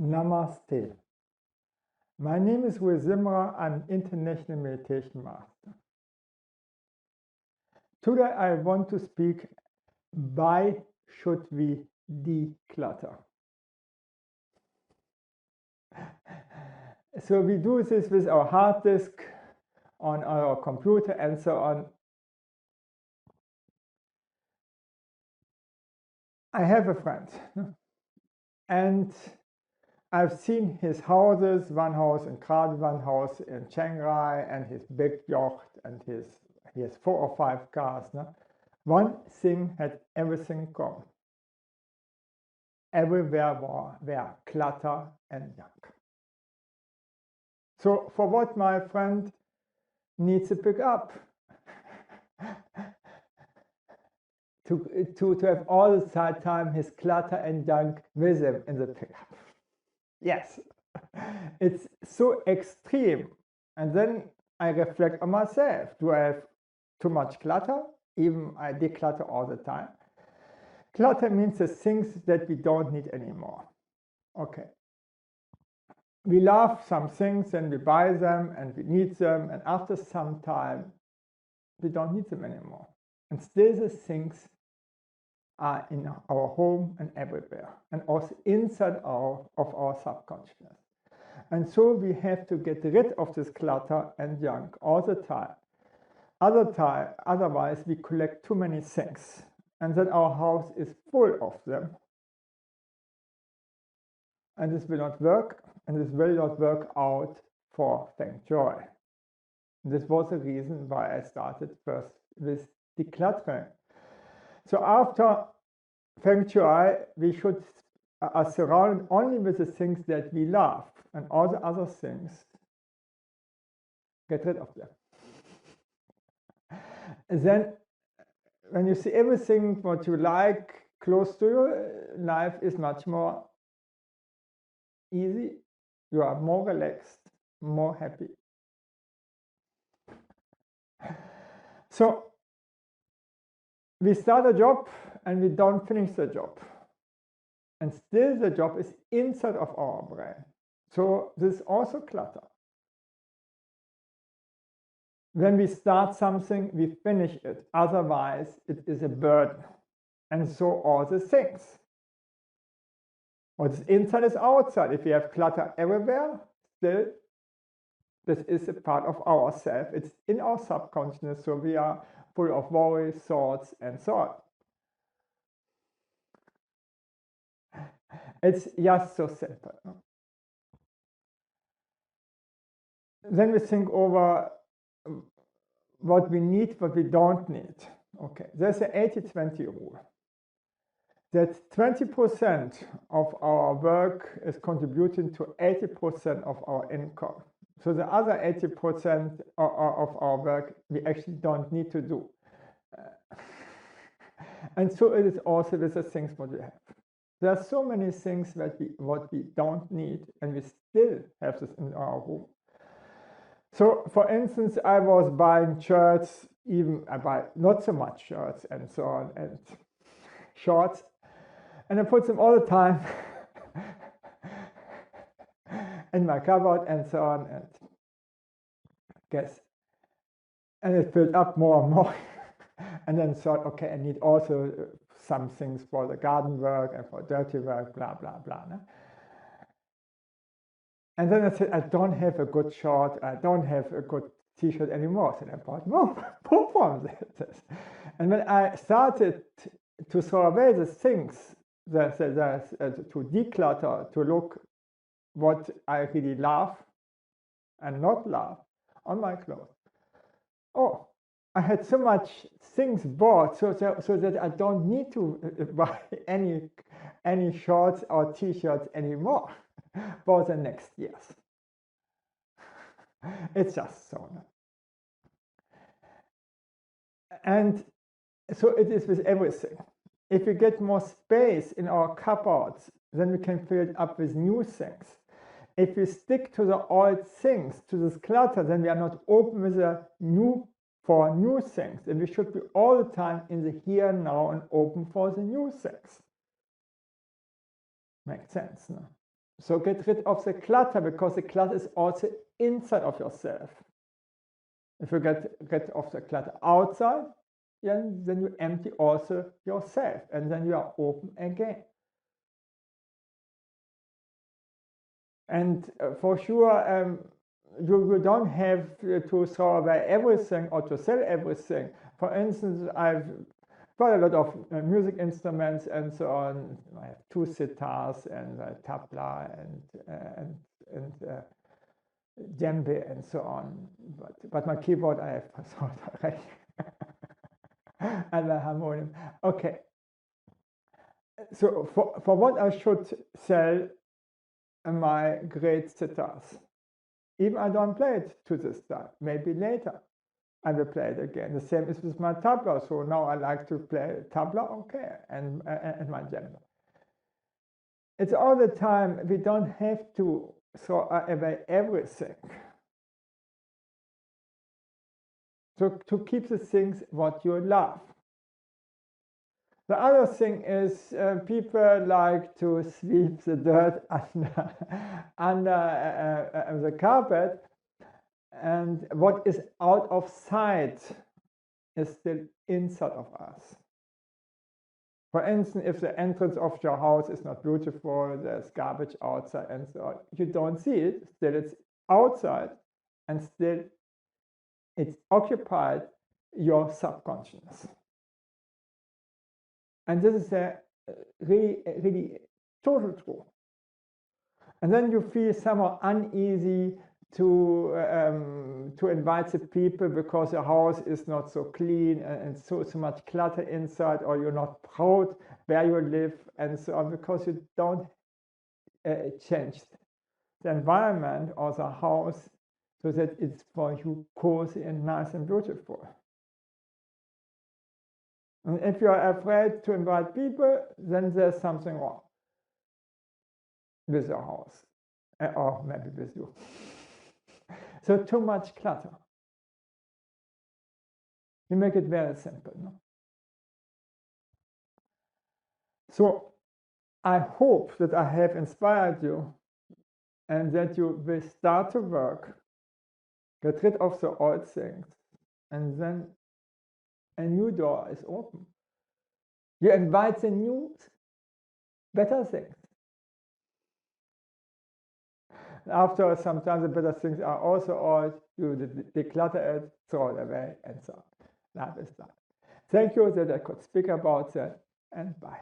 Namaste. My name is Will Simra. I'm an international meditation master. Today I want to speak why should we declutter. So we do this with our hard disk on our computer and so on. I have a friend and I've seen his houses, one house in Krabi, one house in Chiang Rai, and his big yacht, and he has 4 or 5 cars. No? One thing had everything gone. Everywhere were clutter and junk. So for what my friend needs to pick up? to have all the time his clutter and junk with him in the pickup. Yes, it's so extreme. And then I reflect on myself. Do I have too much clutter? Even I declutter all the time. Clutter means the things that we don't need anymore. Okay. We love some things and we buy them and we need them, and after some time we don't need them anymore. And still the things are in our home and everywhere, and also inside of our subconsciousness. And so we have to get rid of this clutter and junk all the time. Otherwise we collect too many things, and then our house is full of them. And this will not work, and this will not work out for Feng Shui. This was the reason why I started first with decluttering. So after Feng Shui, we should are surrounded only with the things that we love, and all the other things, get rid of them. And then when you see everything what you like close to you, life is much more easy. You are more relaxed, more happy. So we start a job and we don't finish the job. And still the job is inside of our brain. So this is also clutter. When we start something, we finish it. Otherwise, it is a burden. And so all the things. What is inside is outside. If we have clutter everywhere, still this is a part of ourself. It's in our subconsciousness, so we are full of worries, thoughts, and so on. It's just so simple. Then we think over what we need, what we don't need. Okay, there's an 80-20 rule. That 20% of our work is contributing to 80% of our income. So the other 80% of our work we actually don't need to do. And so it is also with the things what we have. There are so many things that what we don't need, and we still have this in our home. So for instance, I was buying shirts, I buy not so much shirts and so on, and shorts, and I put them all the time in my cupboard and so on, and and it filled up more and more. And then thought, okay, I need also some things for the garden work and for dirty work, blah, blah, blah. No? And then I said, I don't have a good short, I don't have a good t-shirt anymore. So I bought more from this. And when I started to throw away the things, to declutter, to look what I really love and not love on my clothes. Oh, I had so much things bought so that I don't need to buy any shorts or t-shirts anymore for the next years. It's just so. And so it is with everything. If we get more space in our cupboards, then we can fill it up with new things. If we stick to the old things, to this clutter, then we are not open with for new things. And we should be all the time in the here and now and open for the new things. Makes sense, no? So get rid of the clutter, because the clutter is also inside of yourself. If you get rid of the clutter outside, then you empty also yourself, and then you are open again. And for sure, you don't have to throw away everything or to sell everything. For instance, I've got a lot of music instruments and so on. I have 2 sitars and a tabla and djembe and so on. But my keyboard I have sold already. And the harmonium. Okay. So for what I should sell my great sitars? Even I don't play it to this time. Maybe later I will play it again. The same is with my tabla. So now I like to play tabla, okay, and my djembe. It's all the time. We don't have to throw away everything. So to keep the things what you love. The other thing is people like to sweep the dirt under the carpet, and what is out of sight is still inside of us. For instance, if the entrance of your house is not beautiful, there's garbage outside and so on, you don't see it, still it's outside, and still it's occupied your subconsciousness. And this is a really total truth. And then you feel somehow uneasy to invite the people because your house is not so clean and so much clutter inside, or you're not proud where you live and so on, because you don't change the environment or the house so that it's for you cozy and nice and beautiful. And if you are afraid to invite people, then there's something wrong with your house, or maybe with you. So too much clutter. We make it very simple. No? So I hope that I have inspired you and that you will start to work, get rid of the old things, and then a new door is open. You invite the new, better things. After sometimes the better things are also old, you declutter it, throw it away, and so on. That is that. Thank you that I could speak about that, and bye.